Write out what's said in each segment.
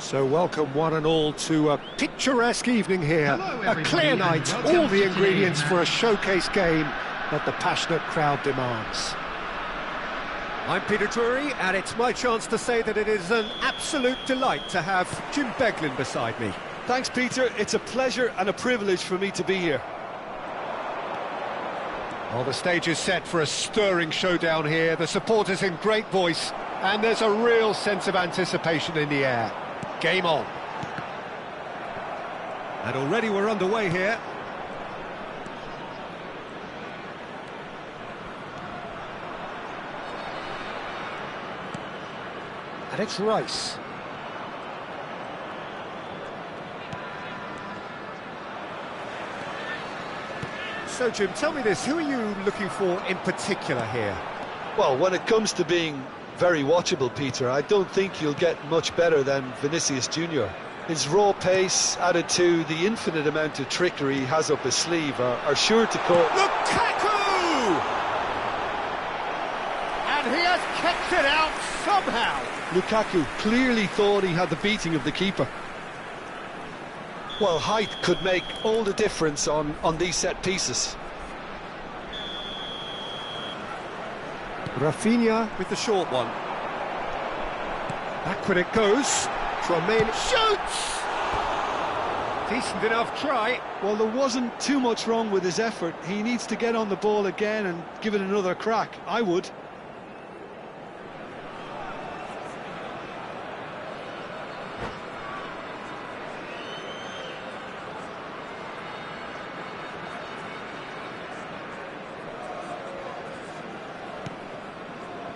So welcome one and all to a picturesque evening here. A clear night, all the ingredients for a showcase game that the passionate crowd demands. I'm Peter Drury, and it's my chance to say that it is an absolute delight to have Jim Beglin beside me. Thanks, Peter. It's a pleasure and a privilege for me to be here. Well, the stage is set for a stirring showdown here. The supporters in great voice, and there's a real sense of anticipation in the air. Game on. And already we're underway here. And it's Rice. So, Jim, tell me this, who are you looking for in particular here? Well, when it comes to being very watchable, Peter, I don't think you'll get much better than Vinicius Junior. His raw pace, added to the infinite amount of trickery he has up his sleeve, are sure to cause... Lukaku! And he has kept it out somehow. Lukaku clearly thought he had the beating of the keeper. Well, height could make all the difference on these set pieces. Rafinha with the short one. Back when it goes. Tchouaméni shoots! Decent enough try. Well, there wasn't too much wrong with his effort. He needs to get on the ball again and give it another crack. I would.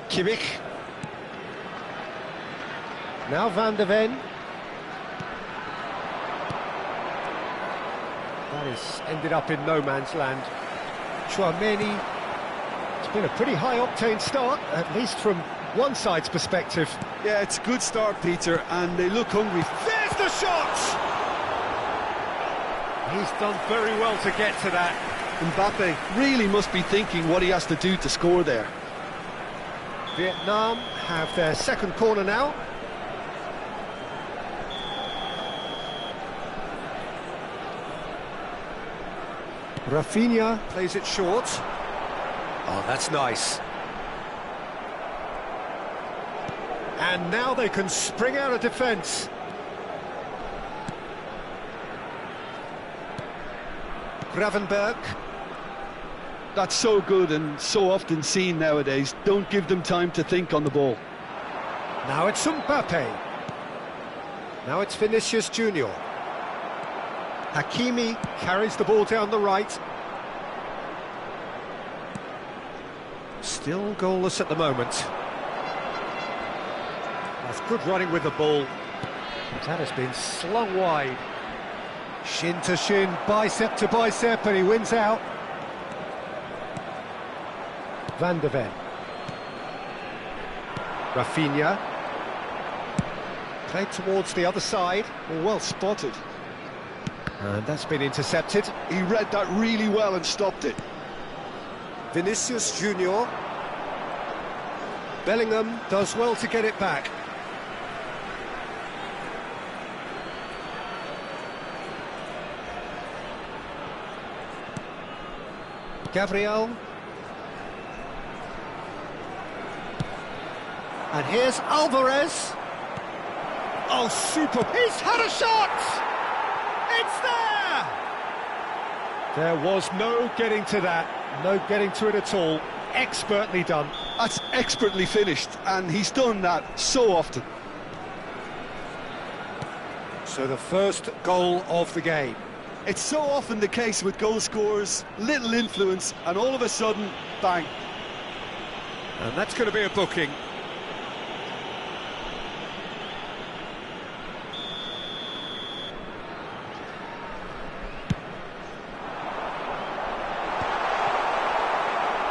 Kimmich. Now Van de Ven. That has ended up in no man's land. Tchouaméni. It's been a pretty high-octane start, at least from one side's perspective. Yeah, it's a good start, Peter, and they look hungry. There's the shot! He's done very well to get to that. Mbappe really must be thinking what he has to do to score there. Vietnam have their second corner now. Rafinha plays it short. Oh, that's nice. And now they can spring out of defence. Gravenberg. That's so good and so often seen nowadays. Don't give them time to think on the ball. Now it's Mbappe. Now it's Vinicius Junior. Hakimi carries the ball down the right. Still goalless at the moment. That's good running with the ball. That has been slung wide. Shin to shin, bicep to bicep, and he wins out. Van de Ven. Rafinha. Played towards the other side. Well spotted. And that's been intercepted. He read that really well and stopped it. Vinicius Junior. Bellingham does well to get it back. Gabriel. And here's Alvarez. Oh, super. He's had a shot! It's there! There was no getting to that. No getting to it at all. Expertly done. That's expertly finished, and he's done that so often. So the first goal of the game. It's so often the case with goal scorers, little influence, and all of a sudden, bang. And that's going to be a booking.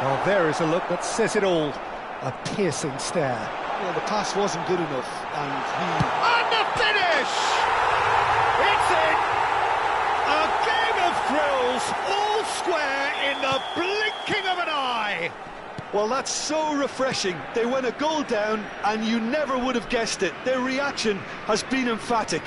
Well, there is a look that says it all. A piercing stare. Well, the pass wasn't good enough, and And the finish! It's in! A game of thrills, all square in the blinking of an eye! Well, that's so refreshing. They went a goal down and you never would have guessed it. Their reaction has been emphatic.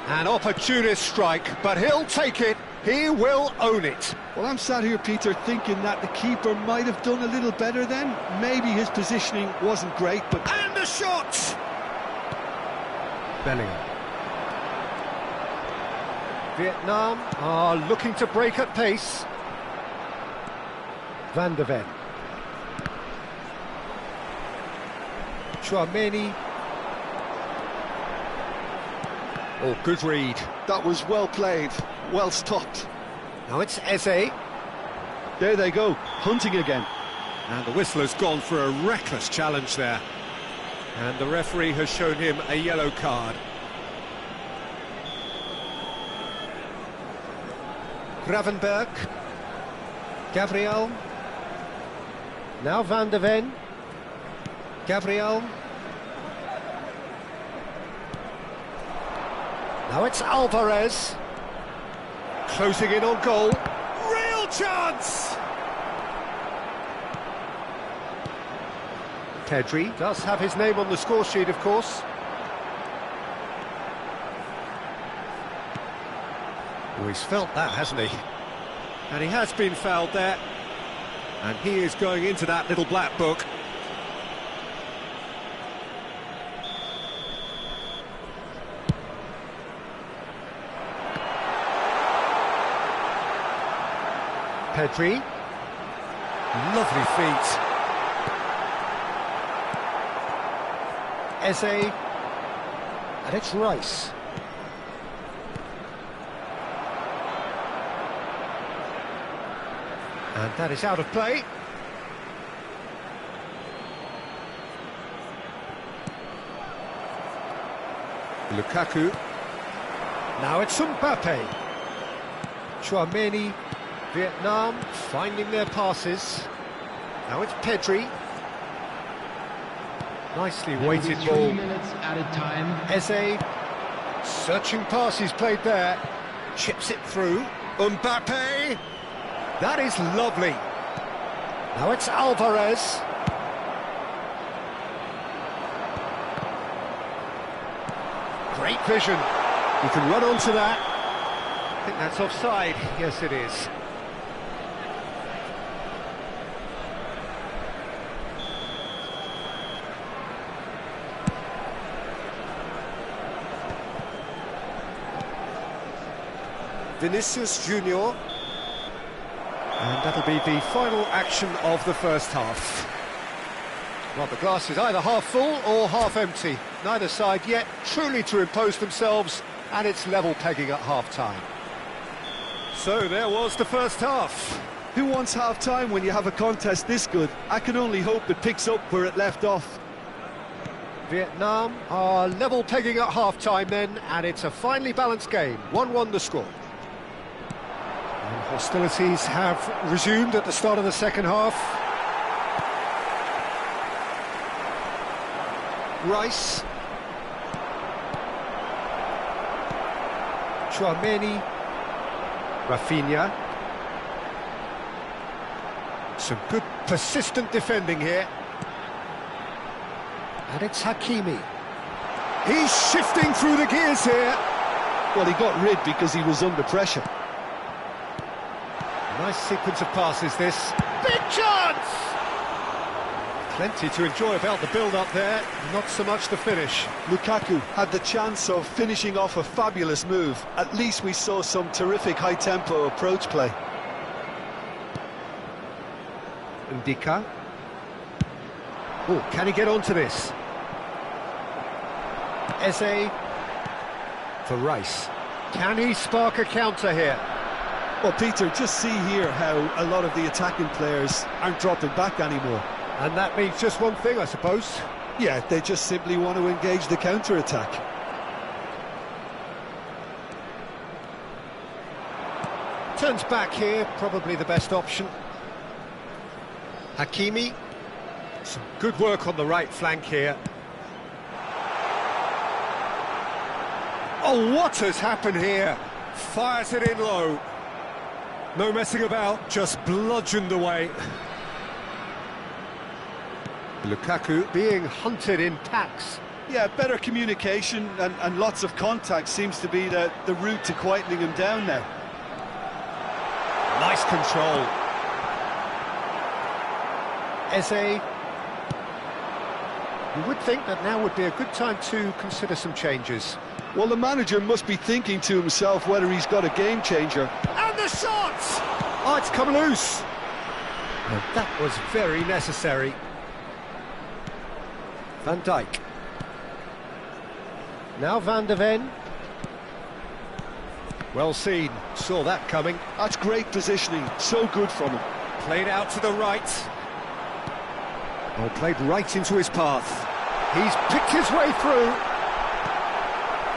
An opportunist strike, but he'll take it. He will own it. Well, I'm sat here, Peter, thinking that the keeper might have done a little better then. Maybe his positioning wasn't great, but... And a shot! Bellingham. Vietnam are looking to break at pace. Van de Ven. Tchouaméni. Oh, good read. That was well played, well stopped. Now it's Eze. There they go, hunting again. And the whistle has gone for a reckless challenge there. And the referee has shown him a yellow card. Gravenberg. Gabriel. Now Van de Ven. Gabriel. Now it's Alvarez. Closing in on goal. Real chance! Pedri does have his name on the score sheet, of course. Oh, he's felt that, hasn't he? And he has been fouled there. And he is going into that little black book. Pedri. Lovely feet. Eze. And it's Rice. And that is out of play. Lukaku. Now it's Mbappe. Tchouaméni. Vietnam finding their passes. Now it's Pedri. Nicely weighted ball. 3 minutes added time. Eze. Searching passes played there. Chips it through. Mbappe. That is lovely. Now it's Alvarez. Great vision. You can run onto that. I think that's offside. Yes, it is. Vinicius Junior. And that'll be the final action of the first half. Well, the glass is either half full or half empty. Neither side yet truly to impose themselves, and it's level pegging at half-time. So there was the first half. Who wants half-time when you have a contest this good? I can only hope it picks up where it left off. Vietnam are level pegging at half-time then, and it's a finely balanced game. 1-1 the score. And hostilities have resumed at the start of the second half. Rice. Tchouaméni. Rafinha. Some good persistent defending here. And it's Hakimi. He's shifting through the gears here. Well, he got rid because he was under pressure. Nice sequence of passes, this. Big chance! Plenty to enjoy about the build-up there, not so much the finish. Lukaku had the chance of finishing off a fabulous move. At least we saw some terrific high-tempo approach play. Ndika. Oh, can he get onto this? Eze for Rice. Can he spark a counter here? Well, Peter, just see here how a lot of the attacking players aren't dropping back anymore. And that means just one thing, I suppose. Yeah, they just simply want to engage the counter-attack. Turns back here, probably the best option. Hakimi. Some good work on the right flank here. Oh, what has happened here? Fires it in low. No messing about, just bludgeoned away. Lukaku being hunted in packs. Yeah, better communication and lots of contact seems to be the route to quietening him down now. Nice control. Eze. You would think that now would be a good time to consider some changes. Well, the manager must be thinking to himself whether he's got a game changer. And the shot! Oh, it's come loose. And that was very necessary. Van Dijk. Now Van de Ven. Well seen, saw that coming. That's great positioning, so good from him. Played out to the right. Oh, played right into his path. He's picked his way through.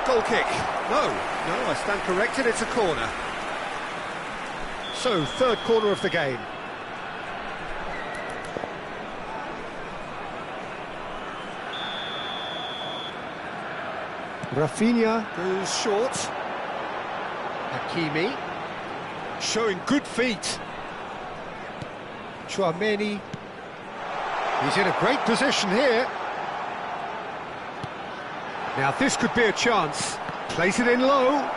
Goal kick. No, I stand corrected, it's a corner. So, third corner of the game. Rafinha goes short. Hakimi showing good feet. Tchouaméni. He's in a great position here. Now this could be a chance. Place it in low.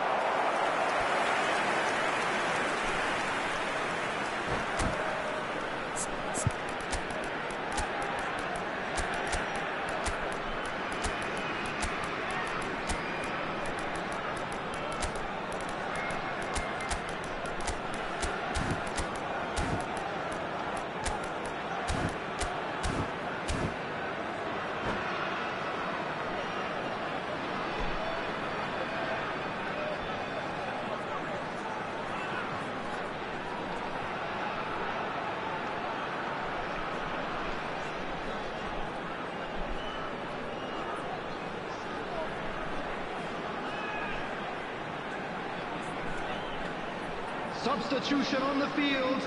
Substitution on the field.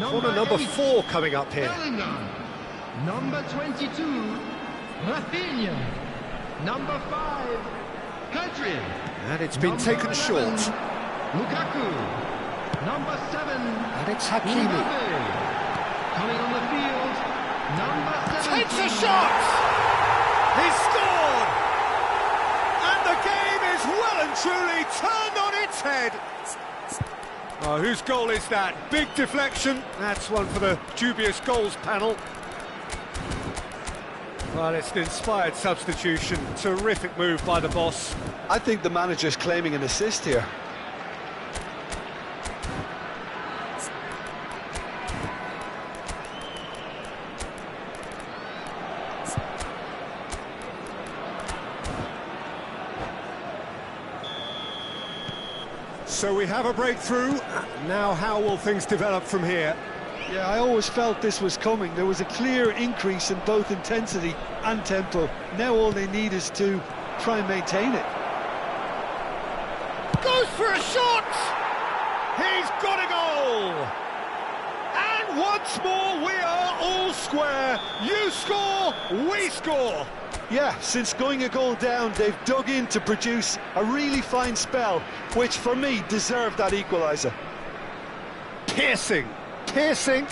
Corner number 4 coming up here. Bellingham. Number 22, Rafinha. Number 5, Hadrian. And it's been taken short. Lukaku. Number 7, And it's Hakimi. Mbappe. Coming on the field, number 17. Takes a shot! He's scored! And the game is well and truly turned on its head. Oh, whose goal is that? Big deflection. That's one for the dubious goals panel. Well, it's an inspired substitution. Terrific move by the boss. I think the manager's claiming an assist here. So we have a breakthrough. Now how will things develop from here? Yeah, I always felt this was coming. There was a clear increase in both intensity and tempo. Now all they need is to try and maintain it. Goes for a shot! He's got a goal! And once more we are all square. You score, we score! Yeah, since going a goal down, they've dug in to produce a really fine spell, which for me deserved that equaliser. Piercing,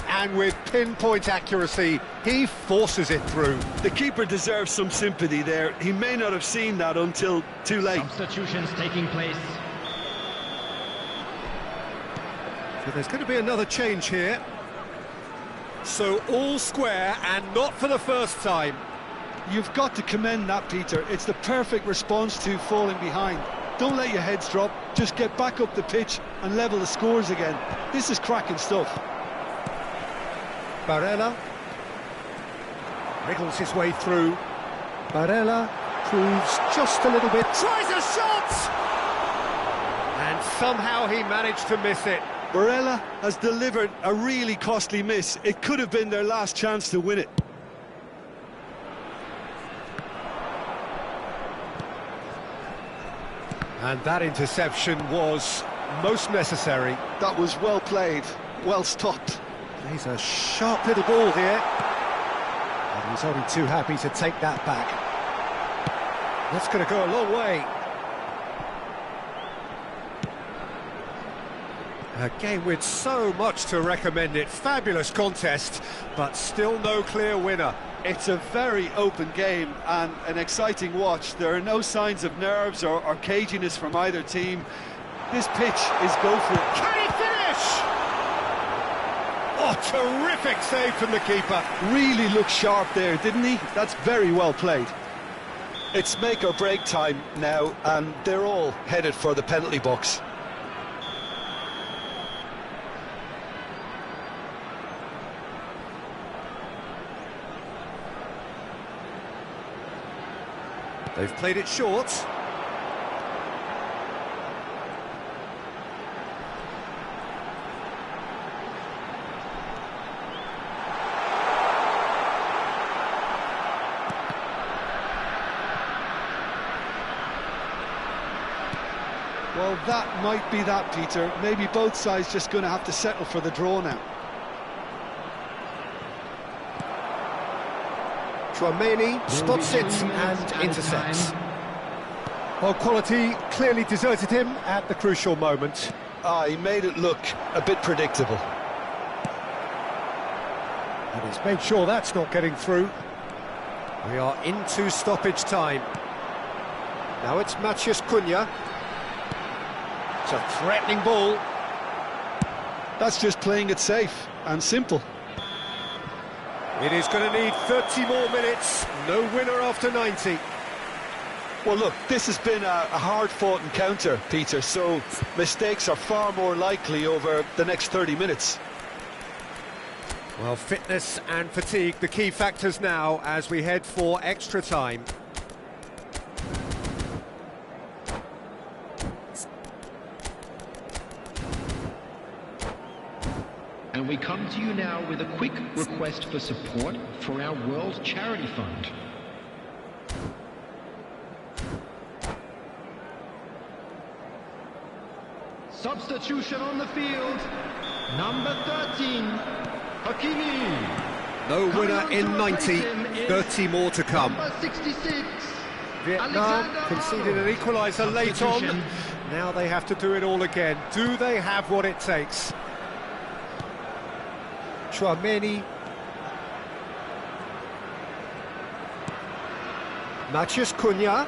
and with pinpoint accuracy, he forces it through. The keeper deserves some sympathy there. He may not have seen that until too late. Substitutions taking place. So there's going to be another change here. So all square, and not for the first time. You've got to commend that, Peter. It's the perfect response to falling behind. Don't let your heads drop. Just get back up the pitch and level the scores again. This is cracking stuff. Barella wriggles his way through. Barella proves just a little bit. Tries a shot! And somehow he managed to miss it. Barella has delivered a really costly miss. It could have been their last chance to win it. And that interception was most necessary. That was well played, well stopped. Plays a sharp little ball here. And he's only too happy to take that back. That's going to go a long way. A game with so much to recommend it. Fabulous contest, but still no clear winner. It's a very open game and an exciting watch. There are no signs of nerves or caginess from either team. This pitch is go for it. Can he finish? Oh, terrific save from the keeper. Really looked sharp there, didn't he? That's very well played. It's make or break time now, and they're all headed for the penalty box. They've played it short. Well, that might be that, Peter. Maybe both sides just going to have to settle for the draw now. Chouameni spots it and intercepts. Well, quality clearly deserted him at the crucial moment. He made it look a bit predictable. And he's made sure that's not getting through. We are into stoppage time. Now it's Matheus Cunha. It's a threatening ball. That's just playing it safe and simple. It is going to need 30 more minutes. No winner after 90. Well, look, this has been a hard-fought encounter, Peter, so mistakes are far more likely over the next 30 minutes. Well, fitness and fatigue, the key factors now as we head for extra time. And we come to you now with a quick request for support for our World Charity Fund. Substitution on the field, number 13, Hakimi. No winner in 90, 30 more to come. Number 66, Vietnam conceded an equaliser late on. Now they have to do it all again. Do they have what it takes? Chouameni. Matheus Cunha.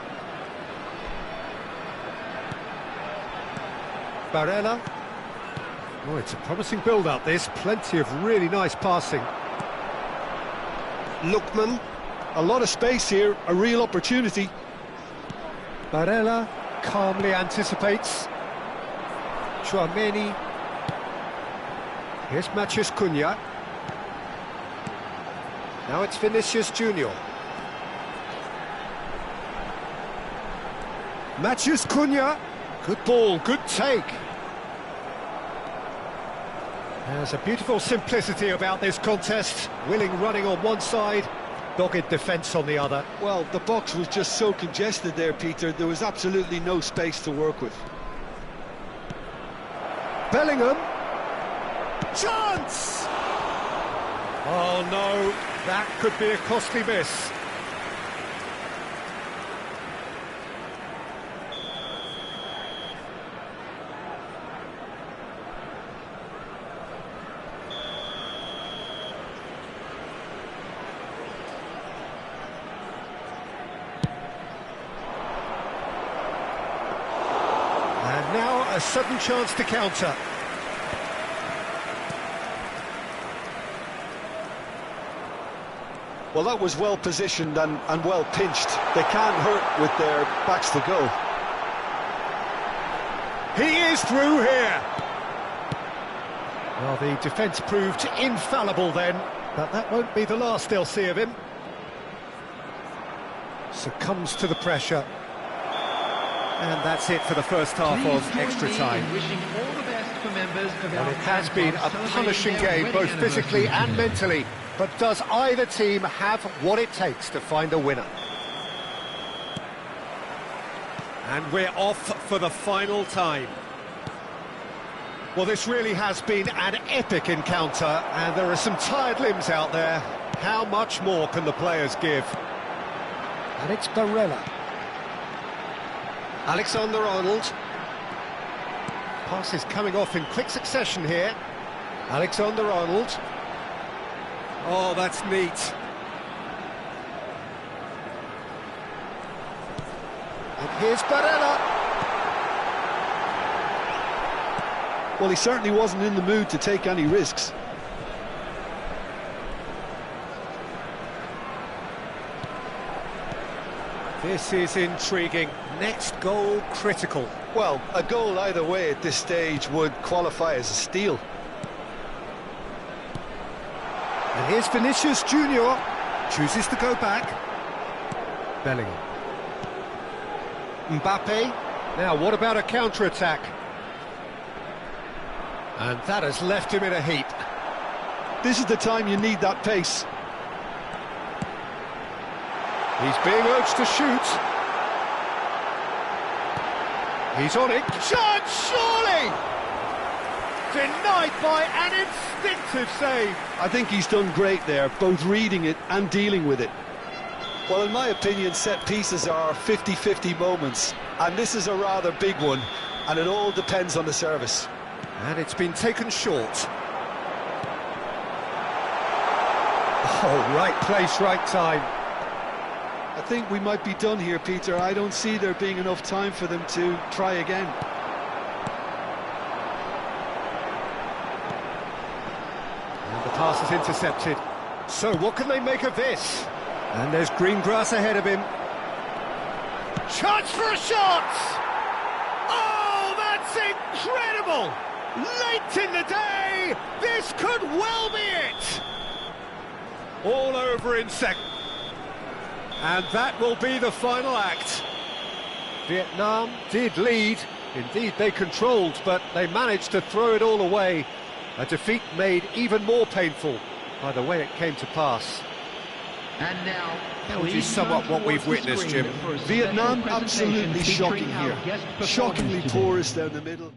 Barella. Oh, it's a promising build-up, this. Plenty of really nice passing. Lookman. A lot of space here, a real opportunity. Barella calmly anticipates. Chouameni. Here's Matheus Cunha. Now it's Vinicius Junior. Matheus Cunha. Good ball, good take. There's a beautiful simplicity about this contest. Willing running on one side, dogged defence on the other. Well, the box was just so congested there, Peter. There was absolutely no space to work with. Bellingham. Chance! Oh no, that could be a costly miss. And now a sudden chance to counter. Well, that was well positioned and well pinched. They can't hurt with their backs to go. He is through here. Well, the defence proved infallible then, but that won't be the last they'll see of him. Succumbs to the pressure. And that's it for the first half of extra time. Wishing all the best for members of And our it has fan been club a punishing celebrating game, their both wedding physically anniversary. and mentally. But does either team have what it takes to find a winner? And we're off for the final time. Well, this really has been an epic encounter, and there are some tired limbs out there. How much more can the players give? And it's Barella. Alexander-Arnold. Passes coming off in quick succession here. Alexander-Arnold. Oh, that's neat. And here's Barella. Well, he certainly wasn't in the mood to take any risks. This is intriguing. Next goal critical. Well, a goal either way at this stage would qualify as a steal. And here's Vinicius Junior. Chooses to go back. Bellingham. Mbappe. Now, what about a counter-attack? And that has left him in a heap. This is the time you need that pace. He's being urged to shoot. He's on it. Chance, surely! Denied by an instinctive save. I think he's done great there, both reading it and dealing with it. Well, in my opinion, set pieces are 50-50 moments, and this is a rather big one, and it all depends on the service. And it's been taken short. Oh, right place, right time. I think we might be done here, Peter. I don't see there being enough time for them to try again. And the pass is intercepted. So what can they make of this? And there's green grass ahead of him. Chance for a shot! Oh, that's incredible! Late in the day, this could well be it! All over in second. And that will be the final act. Vietnam did lead. Indeed, they controlled, but they managed to throw it all away. A defeat made even more painful by the way it came to pass. And now, how would you sum up what we've witnessed, Jim? Vietnam absolutely shocking here. Shockingly porous down the middle.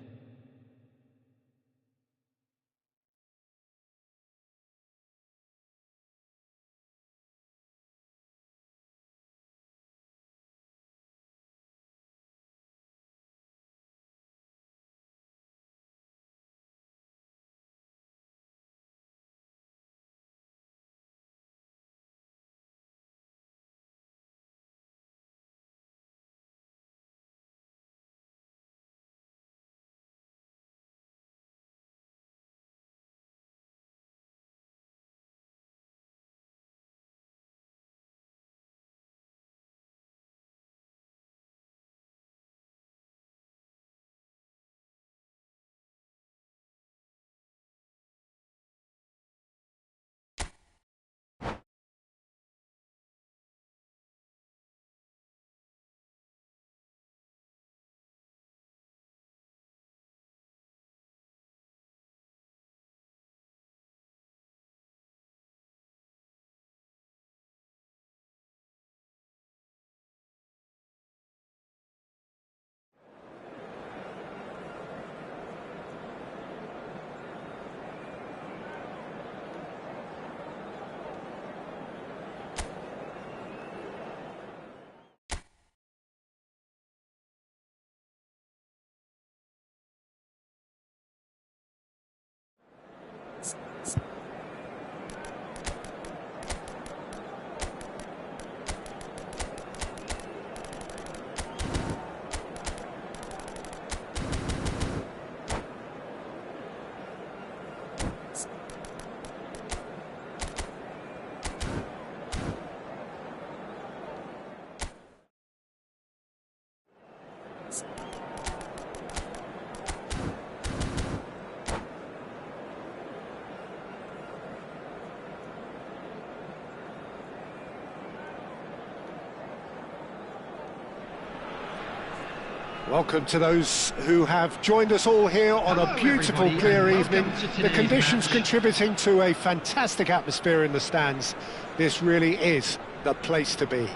Welcome to those who have joined us all here on a beautiful, clear evening. The conditions contributing to a fantastic atmosphere in the stands. This really is the place to be.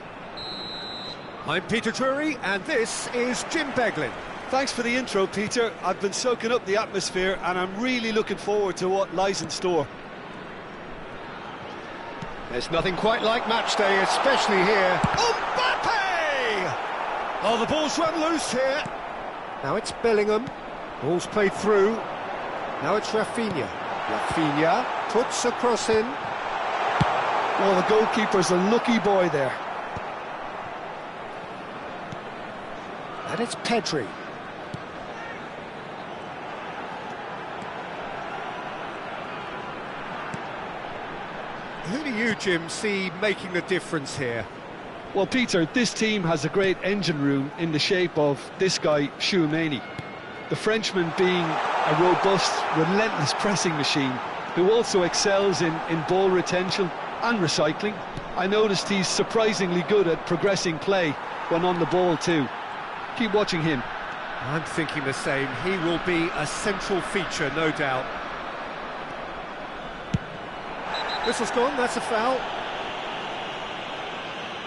I'm Peter Drury, and this is Jim Beglin. Thanks for the intro, Peter. I've been soaking up the atmosphere, and I'm really looking forward to what lies in store. There's nothing quite like match day, especially here. Mbappe! Oh, the ball's run loose here. Now it's Bellingham. Ball's played through. Now it's Rafinha. Rafinha puts a cross in. Well, the goalkeeper's a lucky boy there. And it's Pedri. Who do you, Jim, see making the difference here? Well, Peter, this team has a great engine room in the shape of this guy, Tchouaméni. The Frenchman being a robust, relentless pressing machine who also excels in ball retention and recycling. I noticed he's surprisingly good at progressing play when on the ball too. Keep watching him. I'm thinking the same. He will be a central feature, no doubt. Whistle's gone, that's a foul.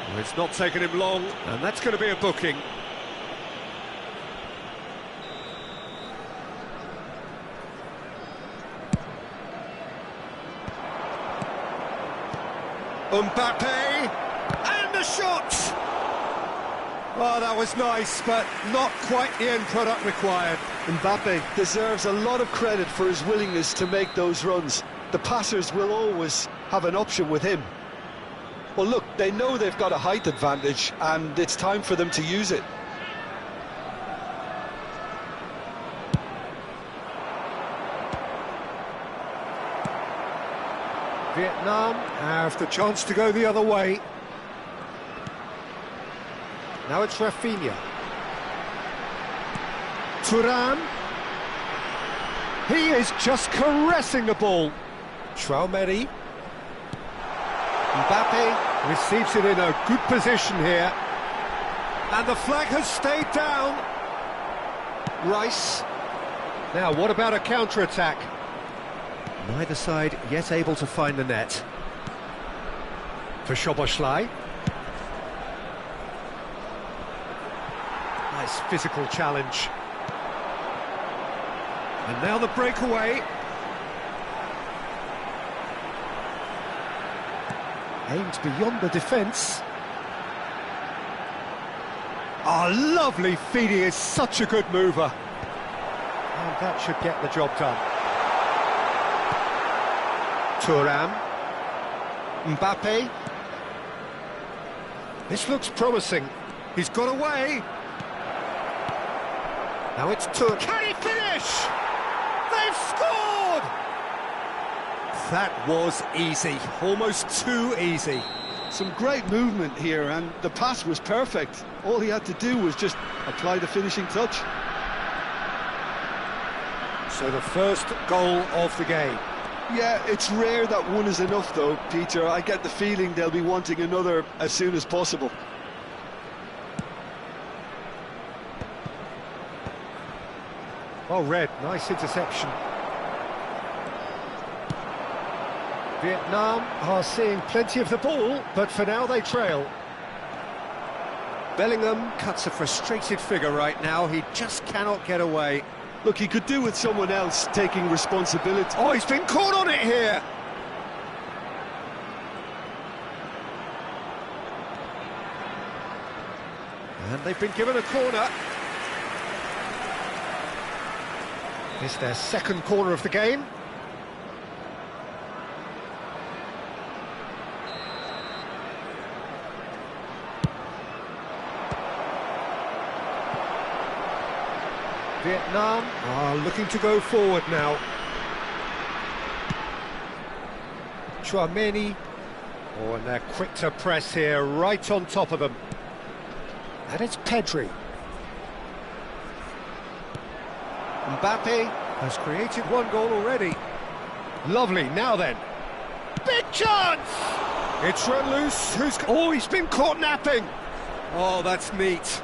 Well, it's not taken him long, and that's going to be a booking. Mbappe, and the shot! Oh, that was nice, but not quite the end product required. Mbappe deserves a lot of credit for his willingness to make those runs. The passers will always have an option with him. Well, look, they know they've got a height advantage, and it's time for them to use it. Vietnam have the chance to go the other way. Now it's Rafinha. Thuram. He is just caressing the ball. Tchouaméni. Mbappe receives it in a good position here. And the flag has stayed down. Rice. Now, what about a counter-attack? Neither side yet able to find the net. For Szoboszlai. Nice physical challenge. And now the breakaway. Aimed beyond the defence. Oh, lovely feed, he is such a good mover. And that should get the job done. Thuram. Mbappe. This looks promising. He's got away. Now it's Thuram. Can he finish? They've scored! That was easy, almost too easy. Some great movement here, and the pass was perfect. All he had to do was just apply the finishing touch. So the first goal of the game. Yeah, it's rare that one is enough though, Peter. I get the feeling they'll be wanting another as soon as possible. Well read, nice interception. Vietnam are seeing plenty of the ball, but for now they trail. Bellingham cuts a frustrated figure right now, he just cannot get away. Look, he could do with someone else taking responsibility. Oh, he's been caught on it here! And they've been given a corner. It's their second corner of the game. Vietnam are looking to go forward now. Tchouaméni. Oh, and they're quick to press here, right on top of them. And it's Pedri. Mbappe has created one goal already. Lovely, now then. Big chance! It's run loose, oh, he's been caught napping! Oh, that's neat.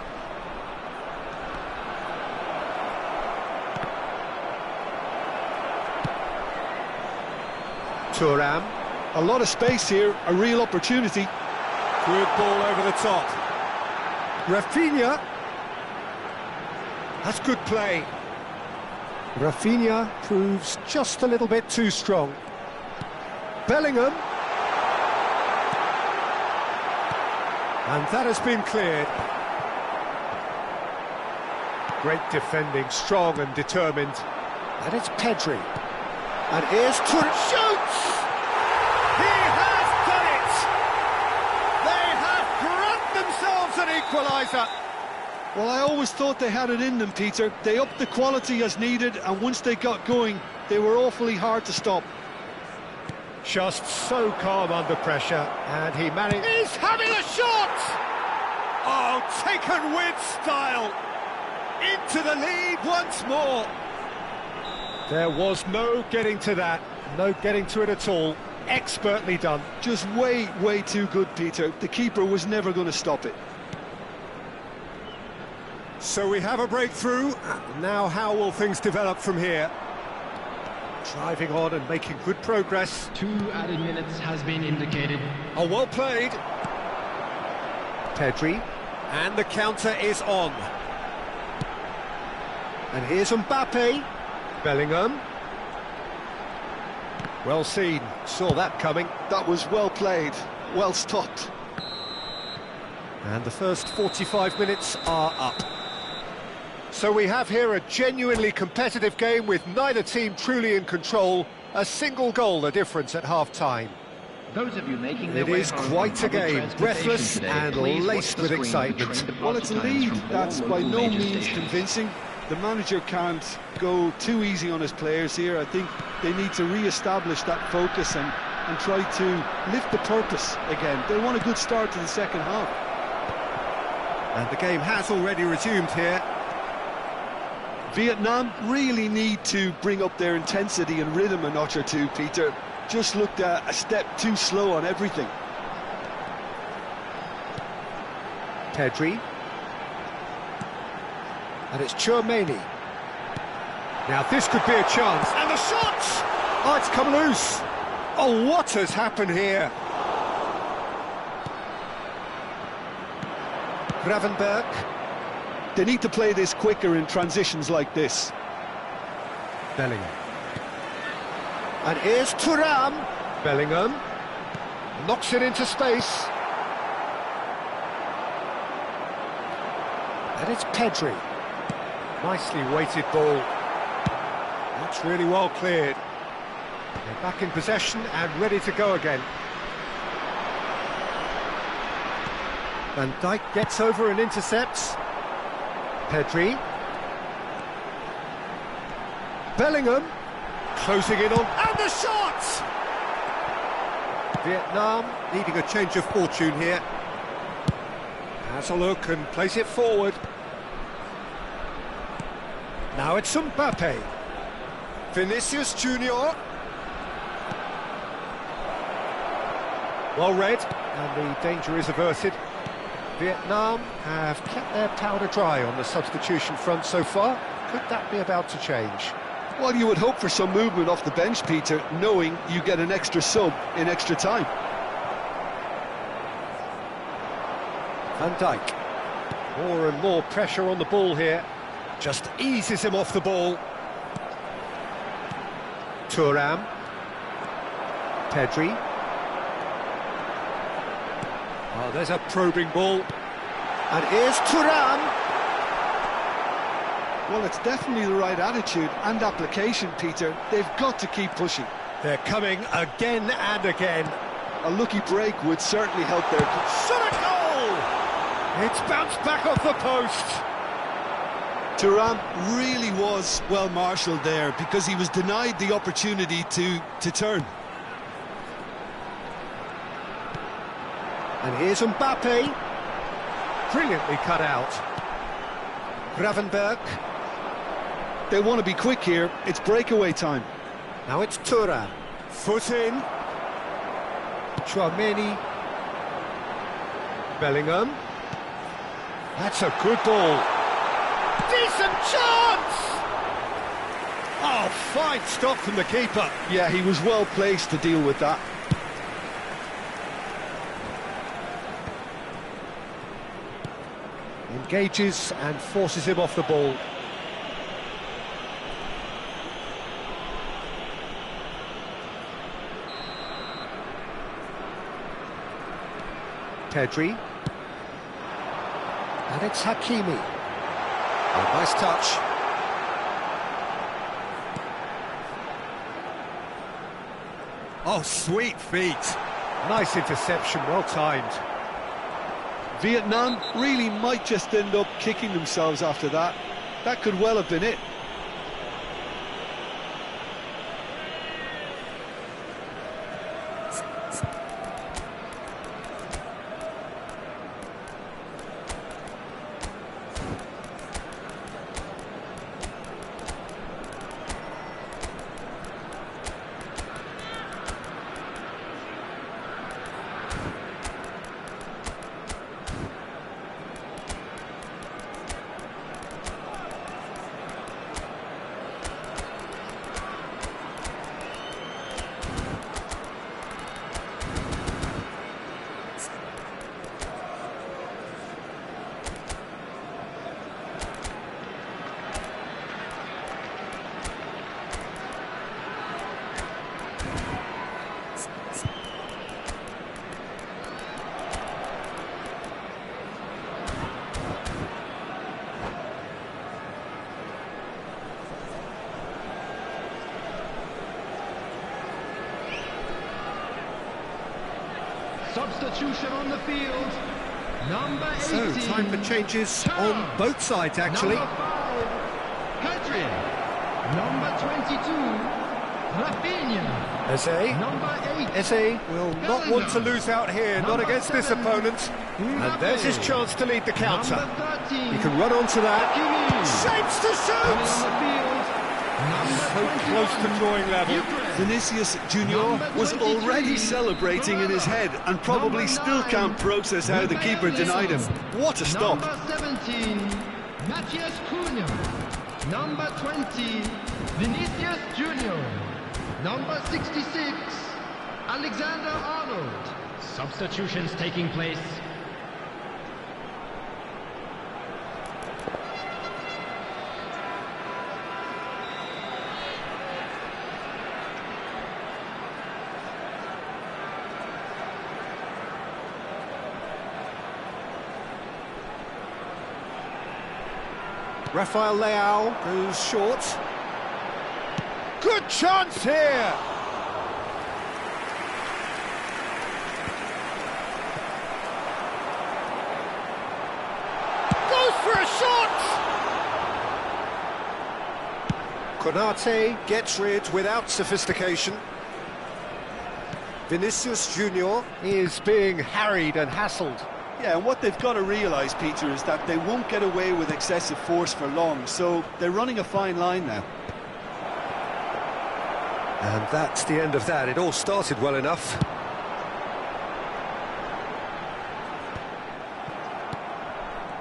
Thuram. A lot of space here, a real opportunity. Good ball over the top. Rafinha. That's good play. Rafinha proves just a little bit too strong. Bellingham. And that has been cleared. Great defending, strong and determined. And it's Pedri. And here's Thuram. Shoots! He has done it! They have grabbed themselves an equaliser. Well, I always thought they had it in them, Peter. They upped the quality as needed, and once they got going, they were awfully hard to stop. Just so calm under pressure, and he managed... He's having a shot! Oh, taken with style! Into the lead once more! There was no getting to that, no getting to it at all. Expertly done. Just way too good, Peter. The keeper was never going to stop it. So we have a breakthrough. Now how will things develop from here? Driving on and making good progress. 2 added minutes has been indicated. Oh, well played. Pedri. And the counter is on. And here's Mbappe. Bellingham. Well seen. Saw that coming. That was well played. Well stopped. And the first 45 minutes are up. So we have here a genuinely competitive game with neither team truly in control. A single goal the difference at half-time. Those of you making their It way is home quite a on public game, transportation breathless today, and please watch laced the with screen excitement. which train Well, it's a departure times lead. from all That's by local no major means stations. convincing. The manager can't go too easy on his players here. I think they need to re-establish that focus and try to lift the purpose again. They want a good start to the second half. And the game has already resumed here. Vietnam really need to bring up their intensity and rhythm a notch or two, Peter. Just looked a step too slow on everything. Pedri. And it's Tchouaméni. Now this could be a chance. And the shot! Oh, it's come loose. Oh, what has happened here? Gravenberch. They need to play this quicker in transitions like this. Bellingham. And here's Thuram. Bellingham. Knocks it into space. And it's Pedri. Nicely weighted ball. That's really well cleared. They're back in possession and ready to go again. Van Dijk gets over and intercepts. Pedri. Bellingham. Closing in on... And the shot! Vietnam needing a change of fortune here. Has a look and plays it forward. Now it's Mbappe. Vinicius Junior. Well read, and the danger is averted. Vietnam have kept their powder dry on the substitution front so far. Could that be about to change? Well, you would hope for some movement off the bench, Peter, knowing you get an extra sub in extra time. Van Dijk. More and more pressure on the ball here. Just eases him off the ball. Thuram. Pedri. Oh, there's a probing ball. And here's Thuram. Well, it's definitely the right attitude and application, Peter. They've got to keep pushing. They're coming again and again. A lucky break would certainly help their... Shot a goal! It's bounced back off the post. Thuram really was well marshalled there because he was denied the opportunity to turn. And here's Mbappe. Brilliantly cut out. Gravenberch. They want to be quick here. It's breakaway time. Now it's Thuram. Foot in. Tchouaméni. Bellingham. That's a good ball. Decent chance! Oh, fine stop from the keeper. Yeah, he was well placed to deal with that. Engages and forces him off the ball. Pedri. And it's Hakimi. Oh, nice touch. Oh, sweet feet. Nice interception, well timed. Vietnam really might just end up kicking themselves after that. That could well have been it. Substitution on the field. Number 18. So, time for changes on both sides, actually. Number 5, Hadrian. Number 22, Rafinha. Eze. Number 8, Eze will not want to lose out here, not Number against this 7, opponent. And there's his chance to lead the counter. Number 13, He can run onto that. Hakimi. Shapes to On the shoot! field. Number So 21, close to drawing level. Gyökeres. Vinicius Junior Number was 23, already celebrating in his head and probably Number still 9, can't process how the keeper denied him. What a stop! Number 17, Matthias Cunha. Number 20, Vinicius Junior. Number 66, Alexander Arnold. Substitutions taking place. Rafael Leao goes short. Good chance here! Goes for a shot! Konate gets rid without sophistication. Vinicius Junior is being harried and hassled. Yeah, and what they've got to realise, Peter, is that they won't get away with excessive force for long, so they're running a fine line now. And that's the end of that. It all started well enough.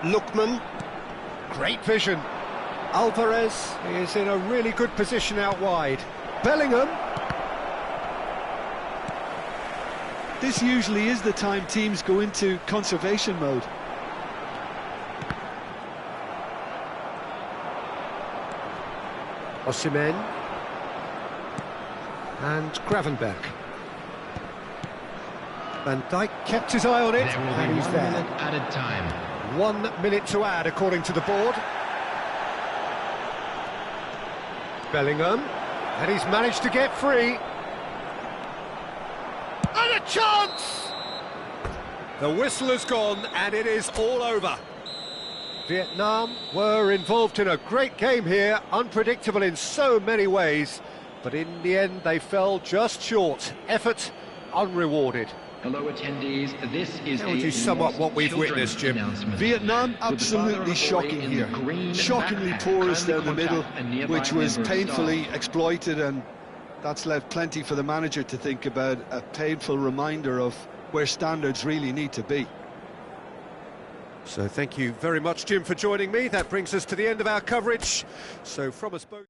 Lookman, great vision. Alvarez is in a really good position out wide. Bellingham. This usually is the time teams go into conservation mode. Osimhen. And Gravenberch. Van Dijk kept his eye on it, There will and be he's 1 there. minute added time. 1 minute to add, according to the board. Bellingham, and he's managed to get free. And a chance! The whistle has gone, and it is all over. Vietnam were involved in a great game here, unpredictable in so many ways, but in the end they fell just short. Effort unrewarded. Hello attendees, this is How would you sum up what we've witnessed, Jim? Vietnam absolutely shocking here. Shockingly porous down the middle, which was painfully exploited, and that's left plenty for the manager to think about. A painful reminder of where standards really need to be. So thank you very much, Jim, for joining me. That brings us to the end of our coverage. So from us both...